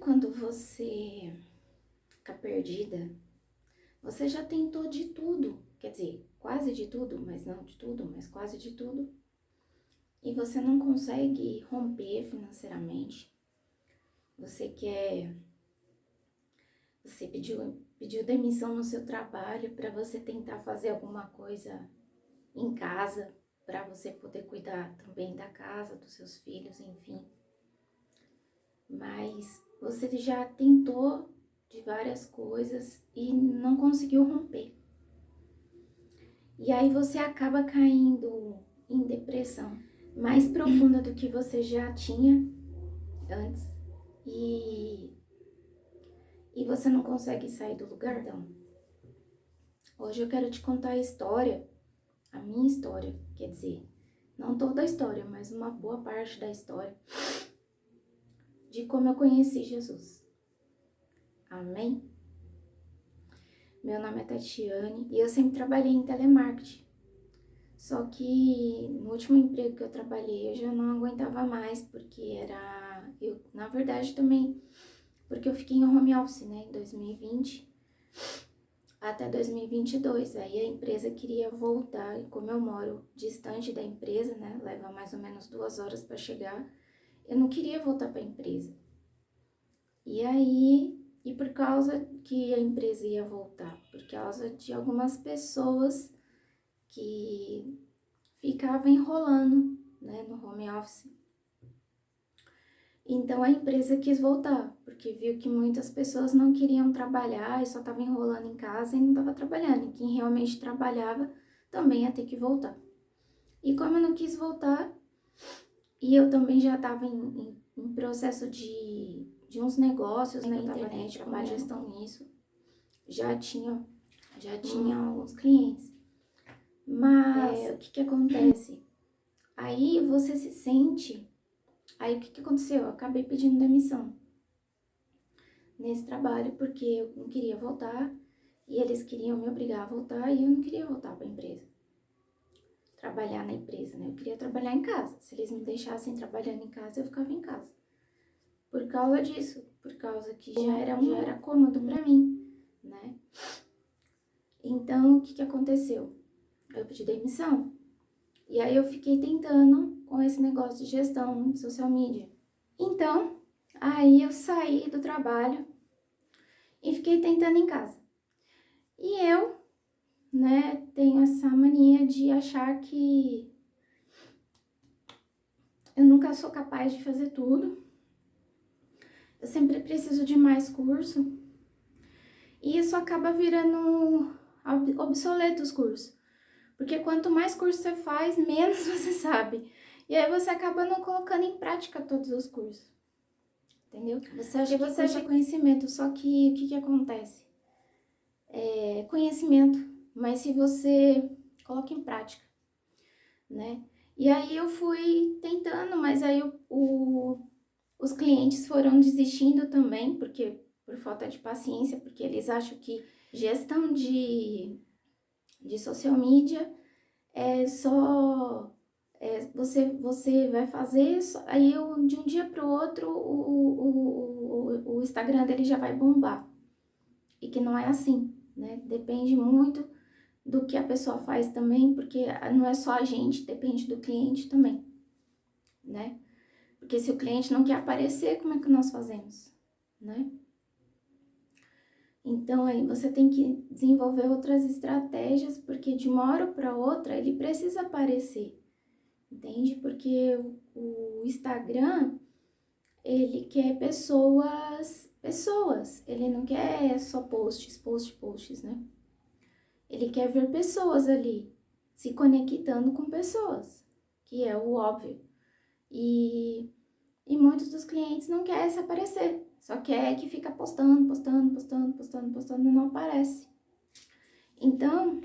quando você fica perdida? Você já tentou de tudo, quer dizer, quase de tudo, mas não de tudo, mas quase de tudo. E você não consegue romper financeiramente. Você pediu demissão no seu trabalho para você tentar fazer alguma coisa em casa, para você poder cuidar também da casa, dos seus filhos, enfim. Mas você já tentou de várias coisas e não conseguiu romper. E aí você acaba caindo em depressão mais profunda do que você já tinha antes. E você não consegue sair do lugar, não. Hoje eu quero te contar a minha história, quer dizer, não toda a história, mas uma boa parte da história de como eu conheci Jesus. Amém? Meu nome é Tatiane e eu sempre trabalhei em telemarketing. Só que no último emprego que eu trabalhei eu já não aguentava mais, porque na verdade também, porque eu fiquei em home office, né, em 2020 até 2022. Aí a empresa queria voltar, e como eu moro distante da empresa, né, leva mais ou menos 2 horas para chegar, eu não queria voltar para a empresa. E por causa que a empresa ia voltar, por causa de algumas pessoas que ficavam enrolando, né, no home office. Então a empresa quis voltar, porque viu que muitas pessoas não queriam trabalhar e só estavam enrolando em casa e não estava trabalhando. E quem realmente trabalhava também ia ter que voltar. E como eu não quis voltar, e eu também já estava em processo de uns negócios na internet, com gestão nisso, já tinha alguns clientes. Mas o que acontece? Aí você se sente... Aí o que aconteceu? Eu acabei pedindo demissão nesse trabalho porque eu não queria voltar e eles queriam me obrigar a voltar e eu não queria voltar para a empresa, trabalhar na empresa, né? Eu queria trabalhar em casa. Se eles me deixassem trabalhando em casa, eu ficava em casa. Por causa disso, por causa que já era cômodo para mim, né? Então, o que aconteceu? Eu pedi demissão e aí eu fiquei tentando com esse negócio de gestão de social media. Então, aí eu saí do trabalho e fiquei tentando em casa. E eu, né, tenho essa mania de achar que eu nunca sou capaz de fazer tudo. Eu sempre preciso de mais curso. E isso acaba virando obsoleto os cursos. Porque quanto mais curso você faz, menos você sabe. E aí você acaba não colocando em prática todos os cursos. Entendeu? Você acha que é conhecimento, só que o que acontece? É conhecimento, mas se você coloca em prática, né? E aí eu fui tentando, mas aí os clientes foram desistindo também, porque por falta de paciência, porque eles acham que gestão de social media é só... você vai fazer, aí de um dia para o outro o Instagram dele já vai bombar. E que não é assim, né? Depende muito do que a pessoa faz também, porque não é só a gente, depende do cliente também, né? Porque se o cliente não quer aparecer, como é que nós fazemos, né? Então aí você tem que desenvolver outras estratégias, porque de uma hora para outra ele precisa aparecer, entende? Porque o Instagram, ele quer pessoas, ele não quer só posts, né? Ele quer ver pessoas ali, se conectando com pessoas, que é o óbvio. E muitos dos clientes não querem se aparecer, só quer que fica postando e não aparece. Então,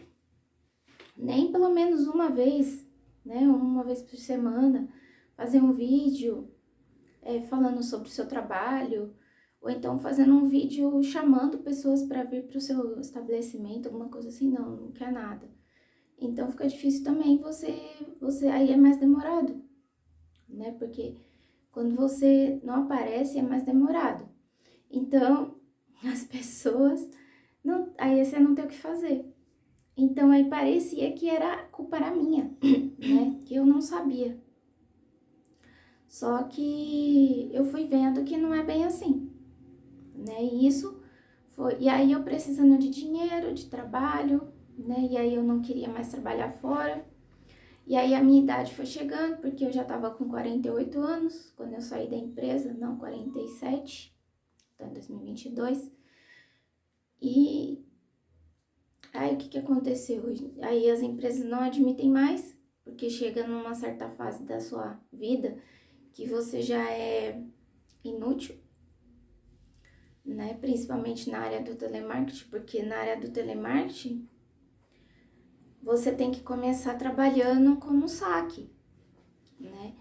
nem pelo menos uma vez, né, uma vez por semana, fazer um vídeo falando sobre o seu trabalho, ou então fazendo um vídeo chamando pessoas para vir para o seu estabelecimento, alguma coisa assim, não quer nada. Então fica difícil também você aí é mais demorado, né? Porque quando você não aparece é mais demorado. Então, as pessoas, não, aí você não tem o que fazer. Então, aí parecia que a culpa era minha, né? Que eu não sabia. Só que eu fui vendo que não é bem assim, né? E isso foi. E aí eu precisando de dinheiro, de trabalho, né? E aí eu não queria mais trabalhar fora. E aí a minha idade foi chegando, porque eu já tava com 48 anos quando eu saí da empresa, não, 47, então em 2022. E aí o que que aconteceu? Aí as empresas não admitem mais, porque chega numa certa fase da sua vida que você já é inútil, né? Principalmente na área do telemarketing, porque na área do telemarketing você tem que começar trabalhando como saque, né?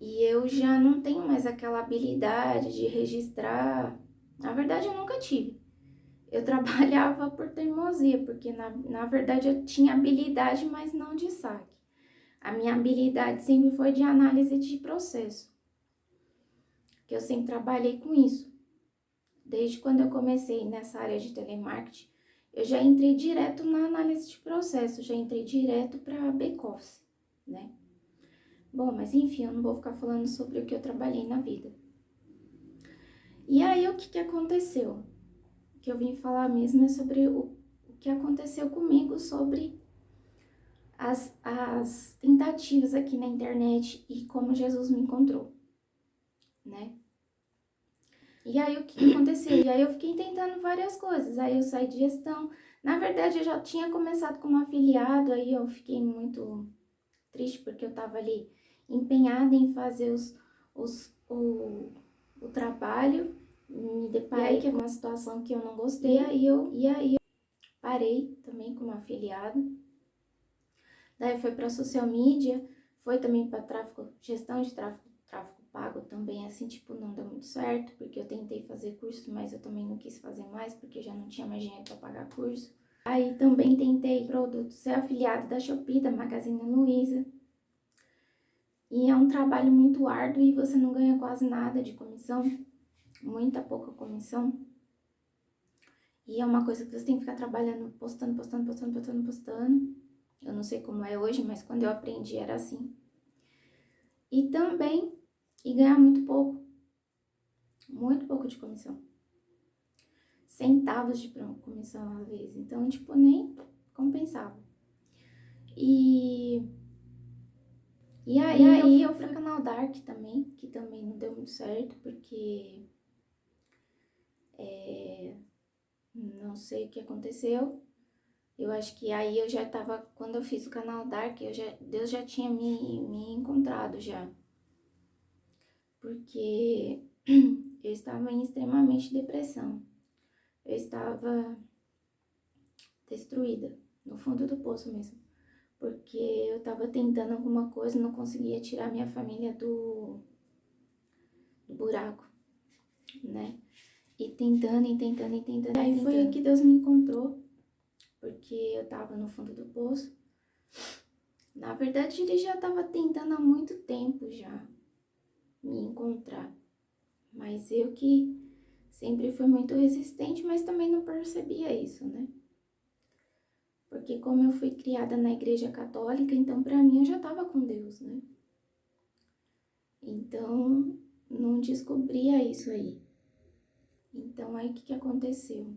E eu já não tenho mais aquela habilidade de registrar. Na verdade, eu nunca tive. Eu trabalhava por teimosia, porque na verdade eu tinha habilidade, mas não de saque. A minha habilidade sempre foi de análise de processo, que eu sempre trabalhei com isso. Desde quando eu comecei nessa área de telemarketing, eu já entrei direto na análise de processo, já entrei direto para back-office, né? Bom, mas enfim, eu não vou ficar falando sobre o que eu trabalhei na vida. E aí, o que que aconteceu? O que eu vim falar mesmo é sobre o que aconteceu comigo, sobre as tentativas aqui na internet e como Jesus me encontrou, né? E aí, o que que aconteceu? E aí, eu fiquei tentando várias coisas. Aí, eu saí de gestão. Na verdade, eu já tinha começado como afiliado, aí eu fiquei muito triste, porque eu tava ali empenhada em fazer o trabalho. Me deparei com uma situação que eu não gostei, e aí eu parei também como afiliado. Daí foi para social media, foi também para tráfego, gestão de tráfego pago também, assim, tipo, não deu muito certo, porque eu tentei fazer curso, mas eu também não quis fazer mais, porque já não tinha mais dinheiro para pagar curso. Aí também tentei produtos, ser afiliado da Shopee, da Magazine Luiza. E é um trabalho muito árduo e você não ganha quase nada de comissão, muita pouca comissão. E é uma coisa que você tem que ficar trabalhando, postando. Eu não sei como é hoje, mas quando eu aprendi era assim. E também, ganhar muito pouco de comissão. Centavos de comissão às vezes. Então, tipo, nem compensava. E aí eu fui pro canal Dark também, que também não deu muito certo, porque não sei o que aconteceu. Eu acho que aí eu já tava, quando eu fiz o canal Dark, Deus já tinha me encontrado já. Porque eu estava em extremamente depressão. Eu estava destruída, no fundo do poço mesmo. Porque eu estava tentando alguma coisa, não conseguia tirar minha família do buraco, né? E tentando. Aí foi aí que Deus me encontrou, porque eu tava no fundo do poço. Na verdade, ele já tava tentando há muito tempo já me encontrar. Mas eu que sempre fui muito resistente, mas também não percebia isso, né? Porque como eu fui criada na igreja católica, então pra mim eu já tava com Deus, né? Então, não descobria isso aí. Então, aí o que aconteceu?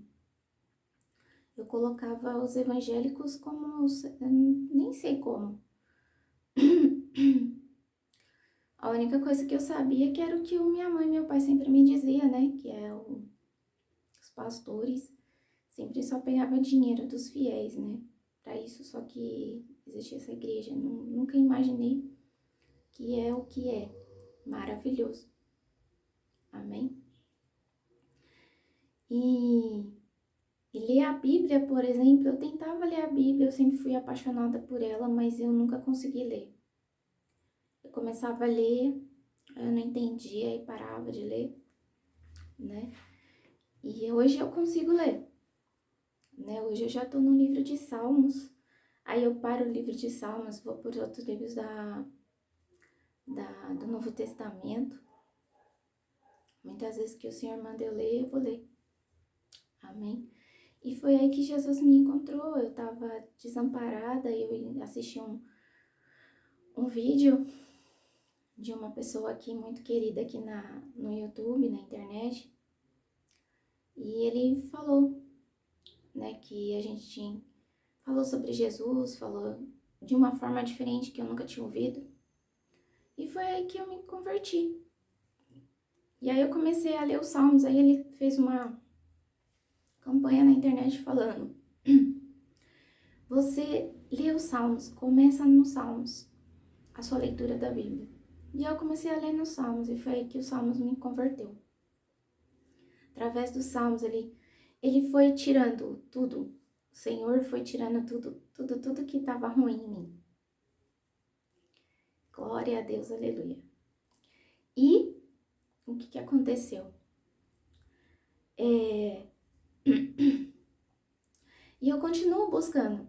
Eu colocava os evangélicos como, nem sei como. A única coisa que eu sabia que era o que minha mãe e meu pai sempre me dizia, né? Que é os pastores sempre só pegavam dinheiro dos fiéis, né? Para isso, só que existia essa igreja. Nunca imaginei que é o que é. Maravilhoso. Amém? E ler a Bíblia, por exemplo, eu tentava ler a Bíblia, eu sempre fui apaixonada por ela, mas eu nunca consegui ler. Eu começava a ler, eu não entendia e parava de ler, né? E hoje eu consigo ler, né? Hoje eu já tô no livro de Salmos, aí eu paro o livro de Salmos, vou por outros livros do Novo Testamento, Muitas vezes que o Senhor manda eu ler, eu vou ler. Amém? E foi aí que Jesus me encontrou. Eu estava desamparada e eu assisti um vídeo de uma pessoa aqui muito querida aqui no YouTube, na internet. E ele falou, né, que a gente falou sobre Jesus, falou de uma forma diferente que eu nunca tinha ouvido. E foi aí que eu me converti. E aí eu comecei a ler os Salmos. Aí ele fez uma campanha na internet falando: você lê os Salmos, começa nos Salmos, a sua leitura da Bíblia. E eu comecei a ler nos Salmos e foi aí que os Salmos me converteu. Através dos Salmos, ele foi tirando tudo. O Senhor foi tirando tudo que estava ruim em mim. Glória a Deus, aleluia. E o que aconteceu? E eu continuo buscando,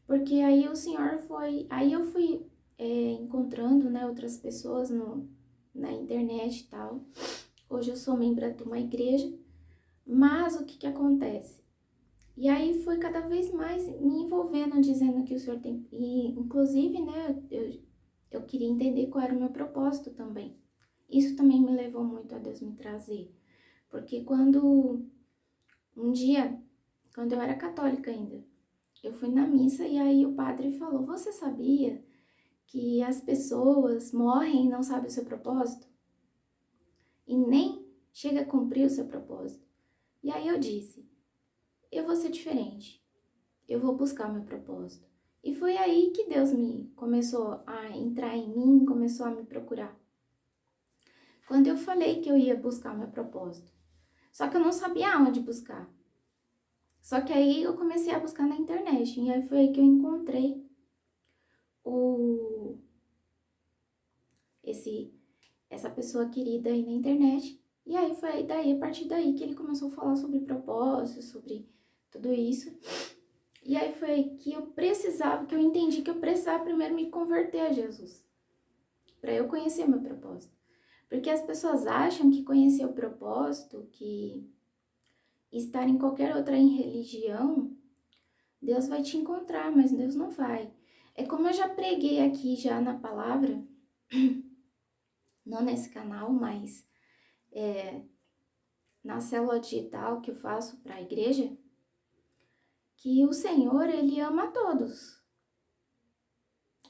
porque aí o Senhor foi... Aí eu fui encontrando, né, outras pessoas na internet e tal. Hoje eu sou membro de uma igreja, mas o que acontece? E aí foi cada vez mais me envolvendo, dizendo que o Senhor tem... E, inclusive, né, eu queria entender qual era o meu propósito também. Isso também me levou muito a Deus me trazer. Porque um dia, quando eu era católica ainda, eu fui na missa e aí o padre falou: você sabia que as pessoas morrem e não sabem o seu propósito? E nem chega a cumprir o seu propósito. E aí eu disse: eu vou ser diferente. Eu vou buscar o meu propósito. E foi aí que Deus me começou a entrar em mim, começou a me procurar. Quando eu falei que eu ia buscar o meu propósito. Só que eu não sabia onde buscar. Só que aí eu comecei a buscar na internet. E aí foi aí que eu encontrei essa pessoa querida aí na internet. E aí foi daí, a partir daí que ele começou a falar sobre propósito, sobre tudo isso. E aí foi que eu entendi que eu precisava primeiro me converter a Jesus, para eu conhecer o meu propósito. Porque as pessoas acham que conhecer o propósito, que estar em qualquer outra religião, Deus vai te encontrar, mas Deus não vai. É como eu já preguei aqui já na palavra, não nesse canal, mas na célula digital que eu faço para a igreja, que o Senhor, Ele ama a todos.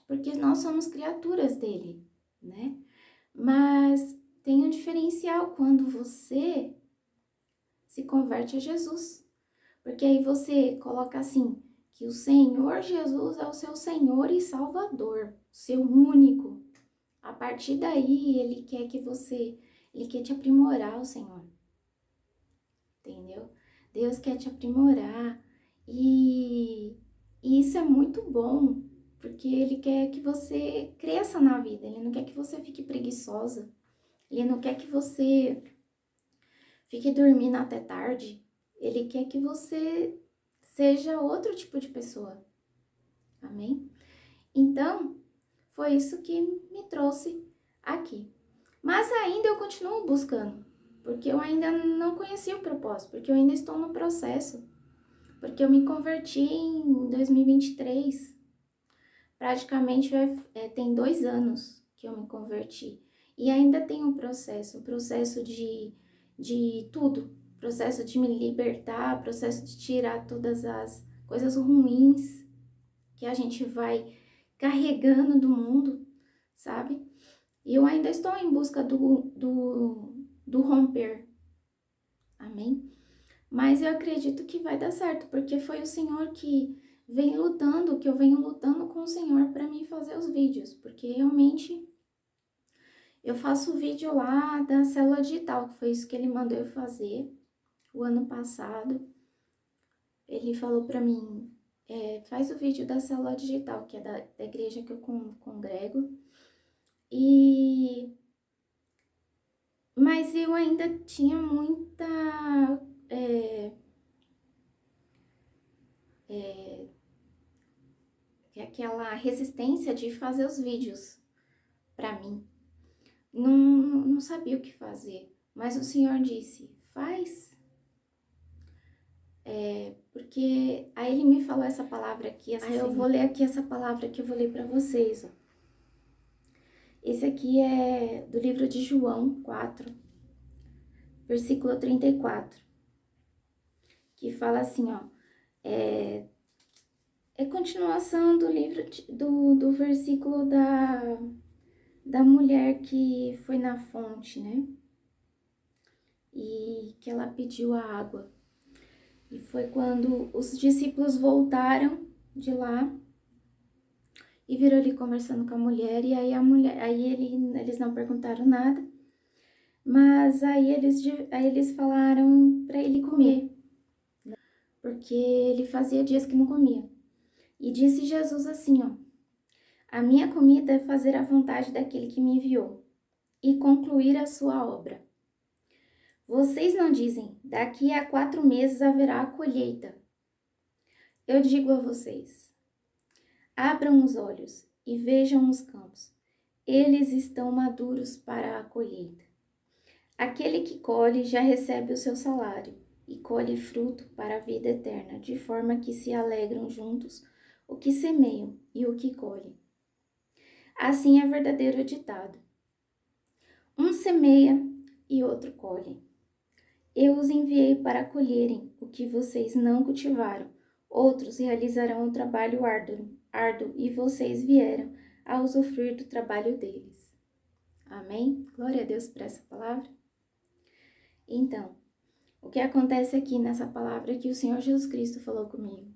Porque nós somos criaturas dele, né? Mas tem um diferencial quando você se converte a Jesus. Porque aí você coloca assim, que o Senhor Jesus é o seu Senhor e Salvador, seu único. A partir daí, Ele quer te aprimorar, o Senhor. Entendeu? Deus quer te aprimorar. E isso é muito bom, porque Ele quer que você cresça na vida. Ele não quer que você fique preguiçosa. Ele não quer que você fique dormindo até tarde. Ele quer que você seja outro tipo de pessoa. Amém? Então, foi isso que me trouxe aqui. Mas ainda eu continuo buscando, porque eu ainda não conheci o propósito, porque eu ainda estou no processo. Porque eu me converti em 2023. Praticamente tem 2 anos que eu me converti. E ainda tem um processo de tudo. Processo de me libertar, processo de tirar todas as coisas ruins que a gente vai carregando do mundo, sabe? E eu ainda estou em busca do romper. Amém? Mas eu acredito que vai dar certo, porque foi o Senhor que vem lutando, que eu venho lutando com o Senhor para mim fazer os vídeos, porque realmente eu faço o vídeo lá da célula digital, que foi isso que ele mandou eu fazer o ano passado. Ele falou para mim, faz o vídeo da célula digital, que é da igreja que eu congrego. Mas eu ainda tinha muita aquela resistência de fazer os vídeos para mim. Não sabia o que fazer. Mas o Senhor disse, faz. Porque aí ele me falou essa palavra aqui, aí eu vou ler aqui essa palavra que eu vou ler para vocês, ó. Esse aqui é do livro de João 4, versículo 34, que fala assim, ó, é continuação do livro, do versículo da mulher que foi na fonte, né? E que ela pediu a água. E foi quando os discípulos voltaram de lá e viram ele conversando com a mulher, e aí eles não perguntaram nada, mas aí eles falaram para ele comer, porque ele fazia dias que não comia. E disse Jesus assim, ó, a minha comida é fazer a vontade daquele que me enviou e concluir a sua obra. Vocês não dizem, daqui a 4 meses haverá a colheita. Eu digo a vocês, abram os olhos e vejam os campos. Eles estão maduros para a colheita. Aquele que colhe já recebe o seu salário e colhe fruto para a vida eterna, de forma que se alegram juntos o que semeiam e o que colhem. Assim é verdadeiro ditado. Um semeia e outro colhe. Eu os enviei para colherem o que vocês não cultivaram. Outros realizarão o trabalho árduo e vocês vieram a usufruir do trabalho deles. Amém? Glória a Deus por essa palavra. Então, o que acontece aqui nessa palavra é que o Senhor Jesus Cristo falou comigo.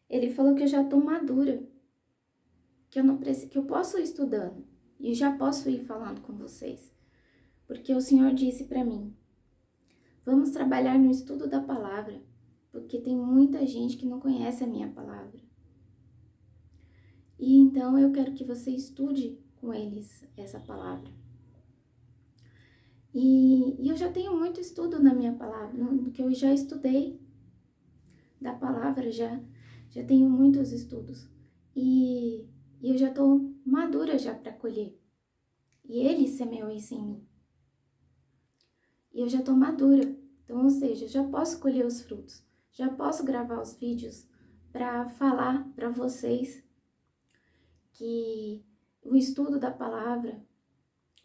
Ele falou que eu já estou madura, que eu posso ir estudando e já posso ir falando com vocês. Porque o Senhor disse para mim, vamos trabalhar no estudo da palavra, porque tem muita gente que não conhece a minha palavra. E então eu quero que você estude com eles essa palavra. E eu já tenho muito estudo na minha palavra, no que eu já estudei da palavra, já tenho muitos estudos. E eu já estou madura já para colher. E ele semeou isso em mim. E eu já estou madura. Então, ou seja, já posso colher os frutos. Já posso gravar os vídeos para falar para vocês que o estudo da palavra,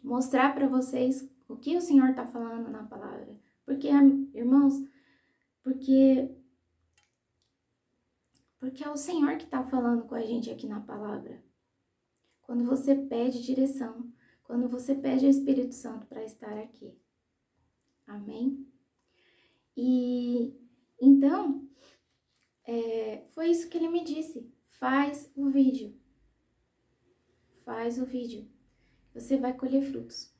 mostrar para vocês o que o Senhor está falando na palavra. Porque, irmãos, porque é o Senhor que está falando com a gente aqui na palavra. Quando você pede direção, quando você pede ao Espírito Santo para estar aqui. Amém? E então, foi isso que ele me disse. Faz o vídeo. Faz o vídeo. Você vai colher frutos.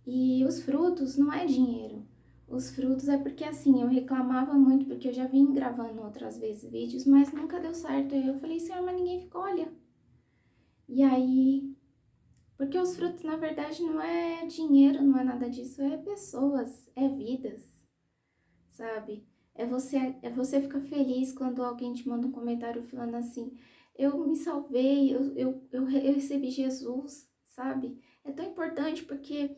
E os frutos não é dinheiro. Os frutos é porque assim, eu reclamava muito, porque eu já vim gravando outras vezes vídeos, mas nunca deu certo. Aí eu falei, Senhor, mas ninguém ficou, olha. E aí, porque os frutos na verdade não é dinheiro, não é nada disso, é pessoas, é vidas, sabe? É você ficar feliz quando alguém te manda um comentário falando assim, eu me salvei, eu recebi Jesus, sabe? É tão importante porque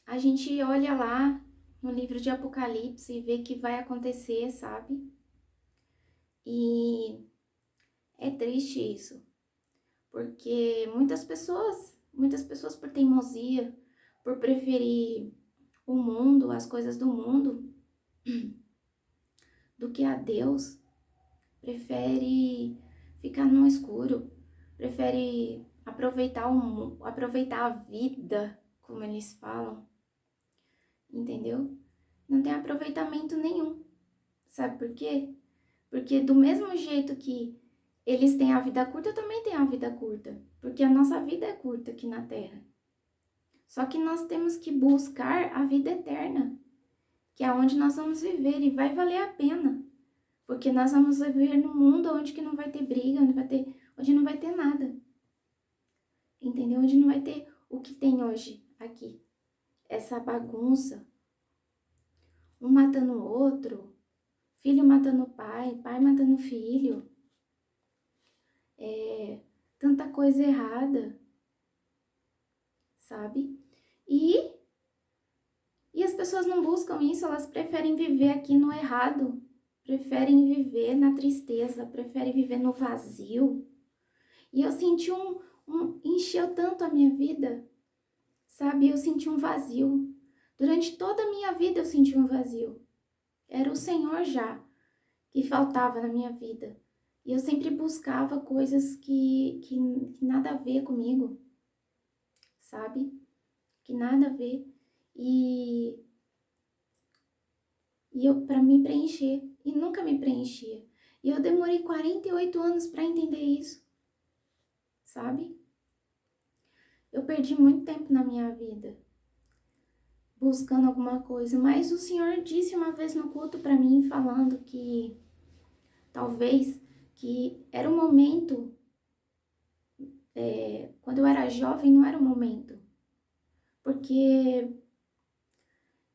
a gente olha lá no livro de Apocalipse e vê que vai acontecer, sabe? E é triste isso, porque muitas pessoas por teimosia, por preferir o mundo, as coisas do mundo, do que a Deus, prefere ficar no escuro, prefere aproveitar a vida, como eles falam, entendeu? Não tem aproveitamento nenhum. Sabe por quê? Porque do mesmo jeito que eles têm a vida curta, eu também tenho a vida curta. Porque a nossa vida é curta aqui na Terra. Só que nós temos que buscar a vida eterna, que é onde nós vamos viver e vai valer a pena. Porque nós vamos viver num mundo onde que não vai ter briga, onde não vai ter nada. Entendeu? Onde não vai ter o que tem hoje aqui. Essa bagunça. Um matando o outro, filho matando o pai, pai matando o filho. Tanta coisa errada, sabe? E as pessoas não buscam isso, elas preferem viver aqui no errado, preferem viver na tristeza, preferem viver no vazio. E eu senti encheu tanto a minha vida, sabe? Eu senti um vazio. Durante toda a minha vida eu senti um vazio. Era o Senhor já que faltava na minha vida. E eu sempre buscava coisas que nada a ver comigo, sabe? Que nada a ver. E eu para me preencher. E nunca me preenchia. E eu demorei 48 anos para entender isso, sabe? Eu perdi muito tempo na minha vida buscando alguma coisa, mas o Senhor disse uma vez no culto para mim, falando que talvez que era o momento, quando eu era jovem não era o momento, porque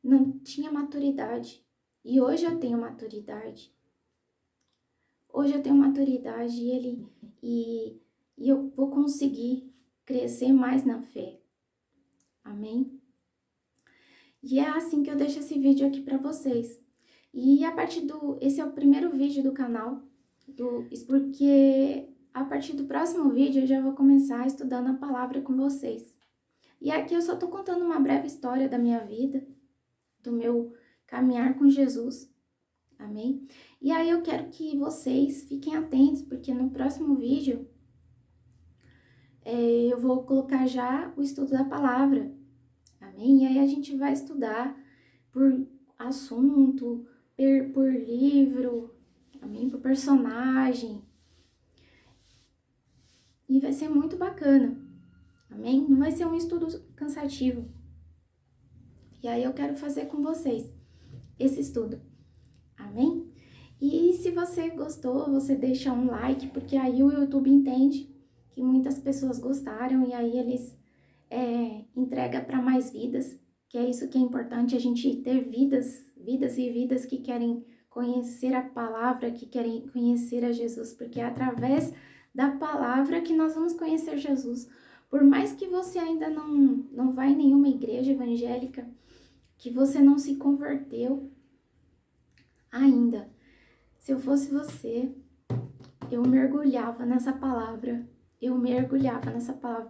não tinha maturidade. E hoje eu tenho maturidade. Hoje eu tenho maturidade e eu vou conseguir crescer mais na fé. Amém? E é assim que eu deixo esse vídeo aqui para vocês. E esse é o primeiro vídeo do canal, porque a partir do próximo vídeo eu já vou começar estudando a palavra com vocês. E aqui eu só tô contando uma breve história da minha vida, do meu caminhar com Jesus. Amém? E aí eu quero que vocês fiquem atentos, porque no próximo vídeo eu vou colocar já o estudo da palavra. Amém? E aí a gente vai estudar por assunto, por livro, amém? Por personagem. E vai ser muito bacana, amém? Não vai ser um estudo cansativo. E aí eu quero fazer com vocês esse estudo, amém? E se você gostou, você deixa um like, porque aí o YouTube entende que muitas pessoas gostaram e aí eles entrega para mais vidas, que é isso que é importante, a gente ter vidas e vidas que querem conhecer a palavra, que querem conhecer a Jesus, porque é através da palavra que nós vamos conhecer Jesus. Por mais que você ainda não vá em nenhuma igreja evangélica, que você não se converteu ainda, se eu fosse você, eu mergulhava nessa palavra,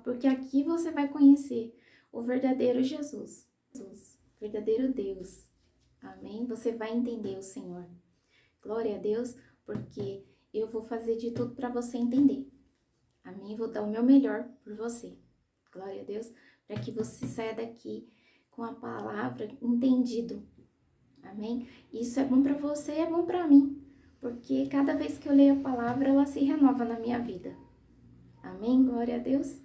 porque aqui você vai conhecer o verdadeiro Jesus, o verdadeiro Deus. Amém? Você vai entender o Senhor. Glória a Deus, porque eu vou fazer de tudo para você entender. Amém? Vou dar o meu melhor por você. Glória a Deus, para que você saia daqui com a palavra entendido. Amém? Isso é bom para você e é bom para mim, porque cada vez que eu leio a palavra, ela se renova na minha vida. Amém? Glória a Deus.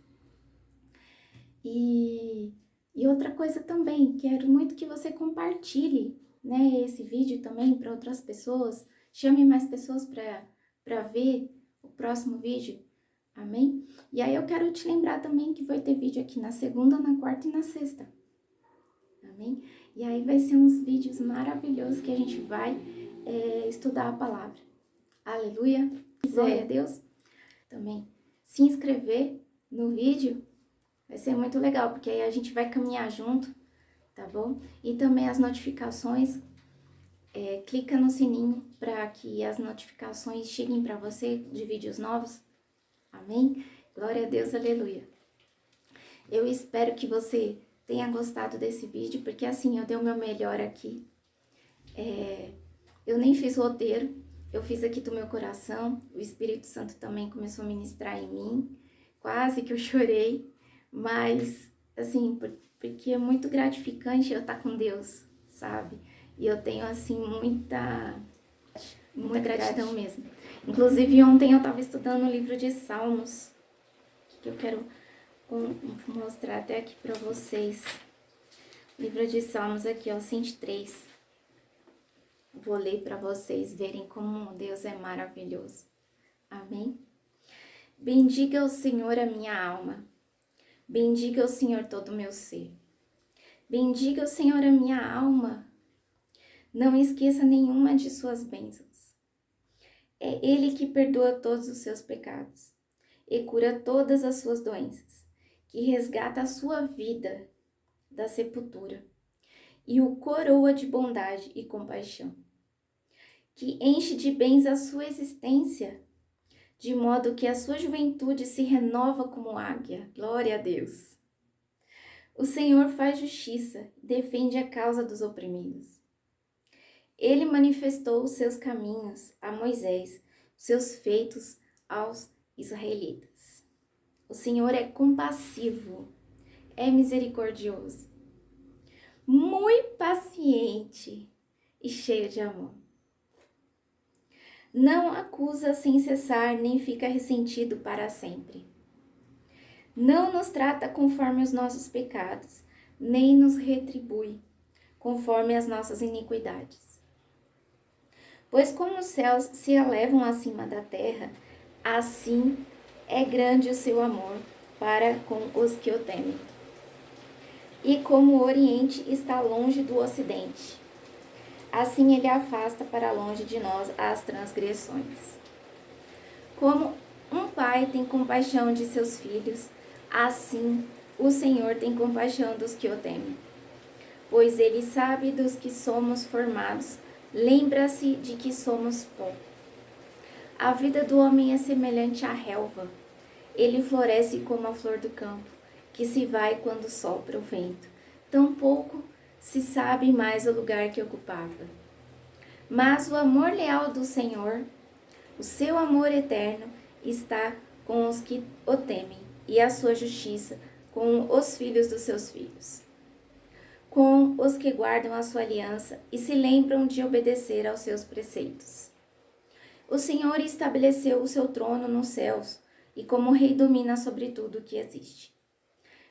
E outra coisa também, quero muito que você compartilhe, né, esse vídeo também para outras pessoas. Chame mais pessoas para ver o próximo vídeo. Amém? E aí eu quero te lembrar também que vai ter vídeo aqui na segunda, na quarta e na sexta. Amém? E aí vai ser uns vídeos maravilhosos que a gente vai estudar a palavra. Aleluia! Glória a Deus. Também se inscrever no vídeo vai ser muito legal, porque aí a gente vai caminhar junto, tá bom? E também as notificações, clica no sininho para que as notificações cheguem para você de vídeos novos. Amém? Glória a Deus, aleluia. Eu espero que você tenha gostado desse vídeo, porque assim, eu dei o meu melhor aqui. Eu nem fiz roteiro, eu fiz aqui do meu coração, o Espírito Santo também começou a ministrar em mim, quase que eu chorei, mas assim, porque é muito gratificante eu estar com Deus, sabe? E eu tenho assim muita gratidão mesmo. Inclusive ontem eu estava estudando o livro de Salmos, que eu quero mostrar até aqui para vocês. O livro de Salmos aqui, ó, 103. Vou ler para vocês verem como Deus é maravilhoso. Amém? Bendiga o Senhor a minha alma. Bendiga o Senhor todo o meu ser. Bendiga o Senhor a minha alma. Não esqueça nenhuma de suas bênçãos. É Ele que perdoa todos os seus pecados e cura todas as suas doenças, que resgata a sua vida da sepultura e o coroa de bondade e compaixão, que enche de bens a sua existência, de modo que a sua juventude se renova como águia. Glória a Deus. O Senhor faz justiça e defende a causa dos oprimidos. Ele manifestou os seus caminhos a Moisés, os seus feitos aos israelitas. O Senhor é compassivo, é misericordioso, muito paciente e cheio de amor. Não acusa sem cessar, nem fica ressentido para sempre. Não nos trata conforme os nossos pecados, nem nos retribui conforme as nossas iniquidades. Pois como os céus se elevam acima da terra, assim é grande o seu amor para com os que o temem. E como o Oriente está longe do Ocidente, assim ele afasta para longe de nós as transgressões. Como um pai tem compaixão de seus filhos, assim o Senhor tem compaixão dos que o temem. Pois ele sabe dos que somos formados, lembra-se de que somos pó. A vida do homem é semelhante à relva. Ele floresce como a flor do campo, que se vai quando sopra o vento. Tampouco se sabe mais o lugar que ocupava. Mas o amor leal do Senhor, o seu amor eterno, está com os que o temem, e a sua justiça com os filhos dos seus filhos, com os que guardam a sua aliança e se lembram de obedecer aos seus preceitos. O Senhor estabeleceu o seu trono nos céus, e como rei domina sobre tudo o que existe.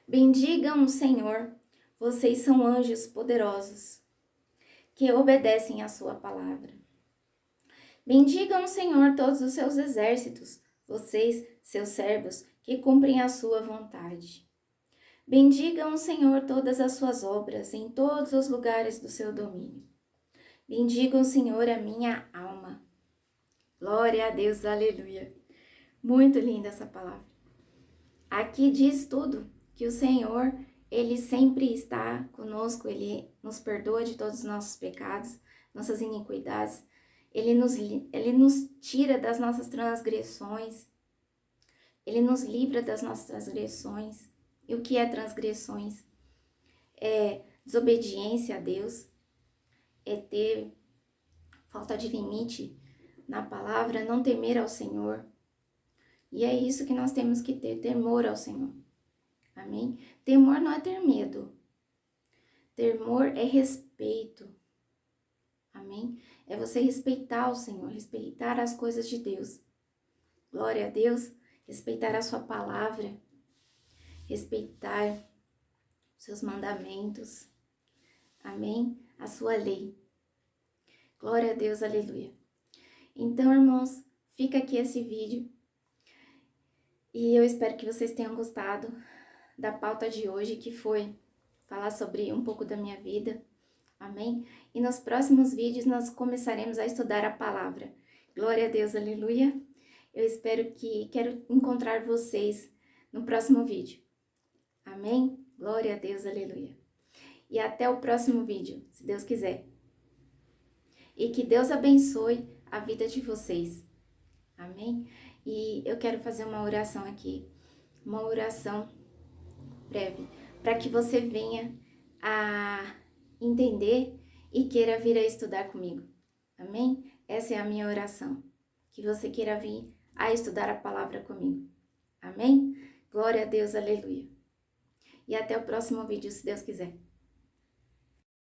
Bendigam o Senhor, vocês são anjos poderosos, que obedecem à sua palavra. Bendigam o Senhor todos os seus exércitos, vocês, seus servos, que cumprem a sua vontade. Bendigam o Senhor todas as suas obras, em todos os lugares do seu domínio. Bendiga o Senhor a minha alma. Glória a Deus, aleluia. Muito linda essa palavra. Aqui diz tudo, que o Senhor, Ele sempre está conosco, Ele nos perdoa de todos os nossos pecados, nossas iniquidades, Ele nos tira das nossas transgressões, Ele nos livra das nossas transgressões. E o que é transgressões? É desobediência a Deus, é ter falta de limite na palavra, não temer ao Senhor. E é isso que nós temos que ter, temor ao Senhor. Amém? Temor não é ter medo. Temor é respeito. Amém? É você respeitar o Senhor, respeitar as coisas de Deus. Glória a Deus, respeitar a sua palavra, respeitar os seus mandamentos. Amém? A sua lei. Glória a Deus, aleluia. Então, irmãos, fica aqui esse vídeo. E eu espero que vocês tenham gostado da pauta de hoje, que foi falar sobre um pouco da minha vida. Amém? E nos próximos vídeos nós começaremos a estudar a palavra. Glória a Deus, aleluia. Quero encontrar vocês no próximo vídeo. Amém? Glória a Deus, aleluia. E até o próximo vídeo, se Deus quiser. E que Deus abençoe a vida de vocês. Amém? E eu quero fazer uma oração aqui, uma oração breve, para que você venha a entender e queira vir a estudar comigo. Amém? Essa é a minha oração, que você queira vir a estudar a palavra comigo. Amém? Glória a Deus, aleluia. E até o próximo vídeo, se Deus quiser.